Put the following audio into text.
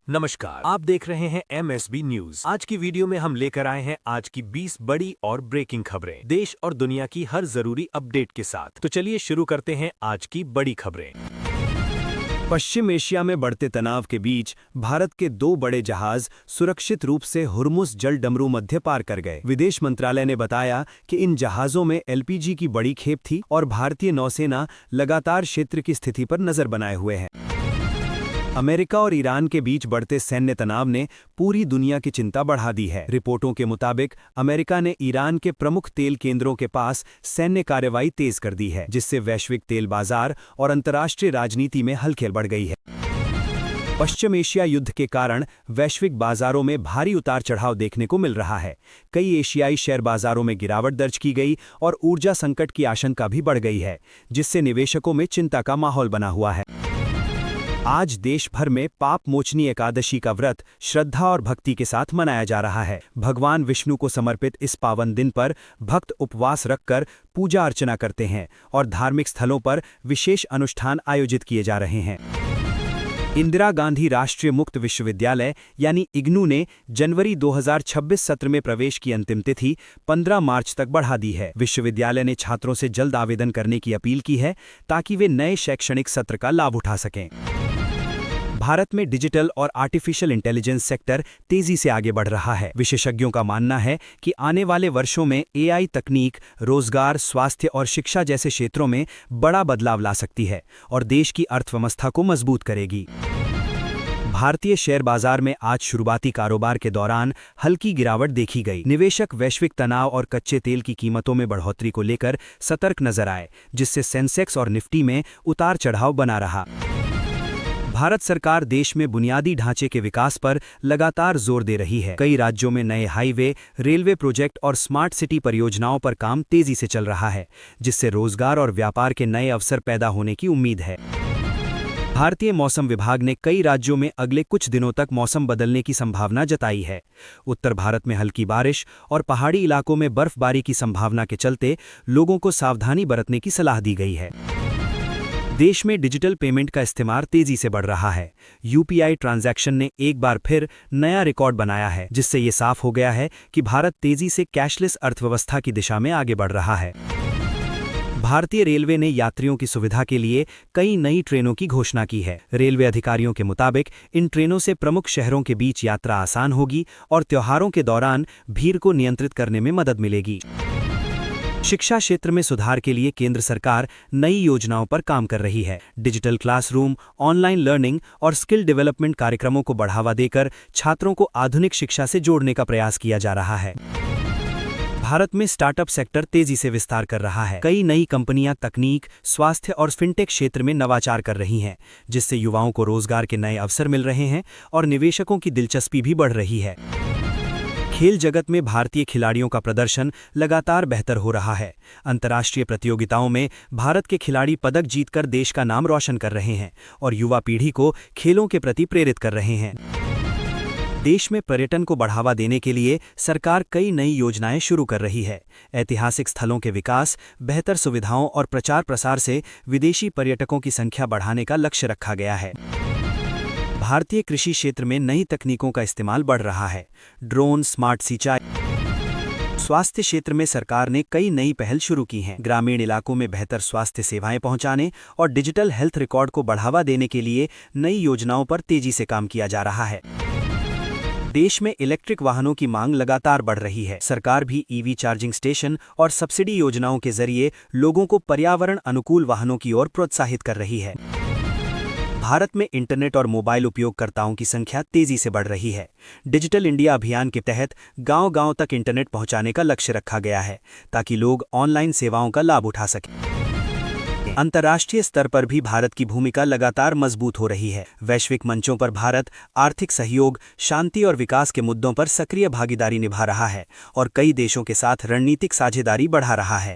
नमस्कार, आप देख रहे हैं MSB न्यूज। आज की वीडियो में हम लेकर आए हैं आज की 20 बड़ी और ब्रेकिंग खबरें, देश और दुनिया की हर जरूरी अपडेट के साथ। तो चलिए शुरू करते हैं आज की बड़ी खबरें। पश्चिम एशिया में बढ़ते तनाव के बीच भारत के 2 बड़े जहाज सुरक्षित रूप से हुर्मुस जल डमरू मध्य पार कर गए। विदेश मंत्रालय ने बताया कि इन जहाजों में LPG की बड़ी खेप थी और भारतीय नौसेना लगातार क्षेत्र की स्थिति पर नजर बनाए हुए है। अमेरिका और ईरान के बीच बढ़ते सैन्य तनाव ने पूरी दुनिया की चिंता बढ़ा दी है। रिपोर्टों के मुताबिक अमेरिका ने ईरान के प्रमुख तेल केंद्रों के पास सैन्य कार्रवाई तेज कर दी है, जिससे वैश्विक तेल बाजार और अंतर्राष्ट्रीय राजनीति में हलचल बढ़ गई है। पश्चिम एशिया युद्ध के कारण वैश्विक बाजारों में भारी उतार चढ़ाव देखने को मिल रहा है। कई एशियाई शेयर बाजारों में गिरावट दर्ज की गई और ऊर्जा संकट की आशंका भी बढ़ गई है, जिससे निवेशकों में चिंता का माहौल बना हुआ है। आज देश भर में पाप मोचनी एकादशी का व्रत श्रद्धा और भक्ति के साथ मनाया जा रहा है। भगवान विष्णु को समर्पित इस पावन दिन पर भक्त उपवास रखकर पूजा अर्चना करते हैं और धार्मिक स्थलों पर विशेष अनुष्ठान आयोजित किए जा रहे हैं। इंदिरा गांधी राष्ट्रीय मुक्त विश्वविद्यालय यानी इग्नू ने जनवरी 2026 सत्र में प्रवेश की अंतिम तिथि 15 मार्च तक बढ़ा दी है। विश्वविद्यालय ने छात्रों से जल्द आवेदन करने की अपील की है ताकि वे नए शैक्षणिक सत्र का लाभ उठा सकें। भारत में डिजिटल और आर्टिफिशियल इंटेलिजेंस सेक्टर तेजी से आगे बढ़ रहा है। विशेषज्ञों का मानना है कि आने वाले वर्षों में AI तकनीक रोजगार, स्वास्थ्य और शिक्षा जैसे क्षेत्रों में बड़ा बदलाव ला सकती है और देश की अर्थव्यवस्था को मजबूत करेगी। भारतीय शेयर बाजार में आज शुरुआती कारोबार के दौरान हल्की गिरावट देखी गई। निवेशक वैश्विक तनाव और कच्चे तेल की कीमतों में बढ़ोतरी को लेकर सतर्क नजर आए, जिससे सेंसेक्स और निफ्टी में उतार चढ़ाव बना रहा। भारत सरकार देश में बुनियादी ढांचे के विकास पर लगातार जोर दे रही है। कई राज्यों में नए हाईवे, रेलवे प्रोजेक्ट और स्मार्ट सिटी परियोजनाओं पर काम तेजी से चल रहा है, जिससे रोजगार और व्यापार के नए अवसर पैदा होने की उम्मीद है। भारतीय मौसम विभाग ने कई राज्यों में अगले कुछ दिनों तक मौसम बदलने की संभावना जताई है। उत्तर भारत में हल्की बारिश और पहाड़ी इलाकों में बर्फबारी की संभावना के चलते लोगों को सावधानी बरतने की सलाह दी गई है। देश में डिजिटल पेमेंट का इस्तेमाल तेजी से बढ़ रहा है। UPI ट्रांजैक्शन ने एक बार फिर नया रिकॉर्ड बनाया है, जिससे ये साफ हो गया है कि भारत तेजी से कैशलेस अर्थव्यवस्था की दिशा में आगे बढ़ रहा है। भारतीय रेलवे ने यात्रियों की सुविधा के लिए कई नई ट्रेनों की घोषणा की है। रेलवे अधिकारियों के मुताबिक इन ट्रेनों से प्रमुख शहरों के बीच यात्रा आसान होगी और त्योहारों के दौरान भीड़ को नियंत्रित करने में मदद मिलेगी। शिक्षा क्षेत्र में सुधार के लिए केंद्र सरकार नई योजनाओं पर काम कर रही है। डिजिटल क्लासरूम, ऑनलाइन लर्निंग और स्किल डेवलपमेंट कार्यक्रमों को बढ़ावा देकर छात्रों को आधुनिक शिक्षा से जोड़ने का प्रयास किया जा रहा है। भारत में स्टार्टअप सेक्टर तेजी से विस्तार कर रहा है। कई नई कंपनियां तकनीक, स्वास्थ्य और फिनटेक क्षेत्र में नवाचार कर रही हैं, जिससे युवाओं को रोजगार के नए अवसर मिल रहे हैं और निवेशकों की दिलचस्पी भी बढ़ रही है। खेल जगत में भारतीय खिलाड़ियों का प्रदर्शन लगातार बेहतर हो रहा है। अंतर्राष्ट्रीय प्रतियोगिताओं में भारत के खिलाड़ी पदक जीतकर देश का नाम रोशन कर रहे हैं और युवा पीढ़ी को खेलों के प्रति प्रेरित कर रहे हैं। देश में पर्यटन को बढ़ावा देने के लिए सरकार कई नई योजनाएं शुरू कर रही है। ऐतिहासिक स्थलों के विकास, बेहतर सुविधाओं और प्रचार प्रसार से विदेशी पर्यटकों की संख्या बढ़ाने का लक्ष्य रखा गया है। भारतीय कृषि क्षेत्र में नई तकनीकों का इस्तेमाल बढ़ रहा है। ड्रोन, स्मार्ट सिंचाई, स्वास्थ्य क्षेत्र में सरकार ने कई नई पहल शुरू की हैं। ग्रामीण इलाकों में बेहतर स्वास्थ्य सेवाएं पहुंचाने और डिजिटल हेल्थ रिकॉर्ड को बढ़ावा देने के लिए नई योजनाओं पर तेजी से काम किया जा रहा है। देश में इलेक्ट्रिक वाहनों की मांग लगातार बढ़ रही है। सरकार भी EV चार्जिंग स्टेशन और सब्सिडी योजनाओं के जरिए लोगों को पर्यावरण अनुकूल वाहनों की ओर प्रोत्साहित कर रही है। भारत में इंटरनेट और मोबाइल उपयोगकर्ताओं की संख्या तेजी से बढ़ रही है। डिजिटल इंडिया अभियान के तहत गांव-गांव तक इंटरनेट पहुंचाने का लक्ष्य रखा गया है, ताकि लोग ऑनलाइन सेवाओं का लाभ उठा सकें। अंतर्राष्ट्रीय स्तर पर भी भारत की भूमिका लगातार मजबूत हो रही है। वैश्विक मंचों पर भारत आर्थिक सहयोग, शांति और विकास के मुद्दों पर सक्रिय भागीदारी निभा रहा है और कई देशों के साथ रणनीतिक साझेदारी बढ़ा रहा है।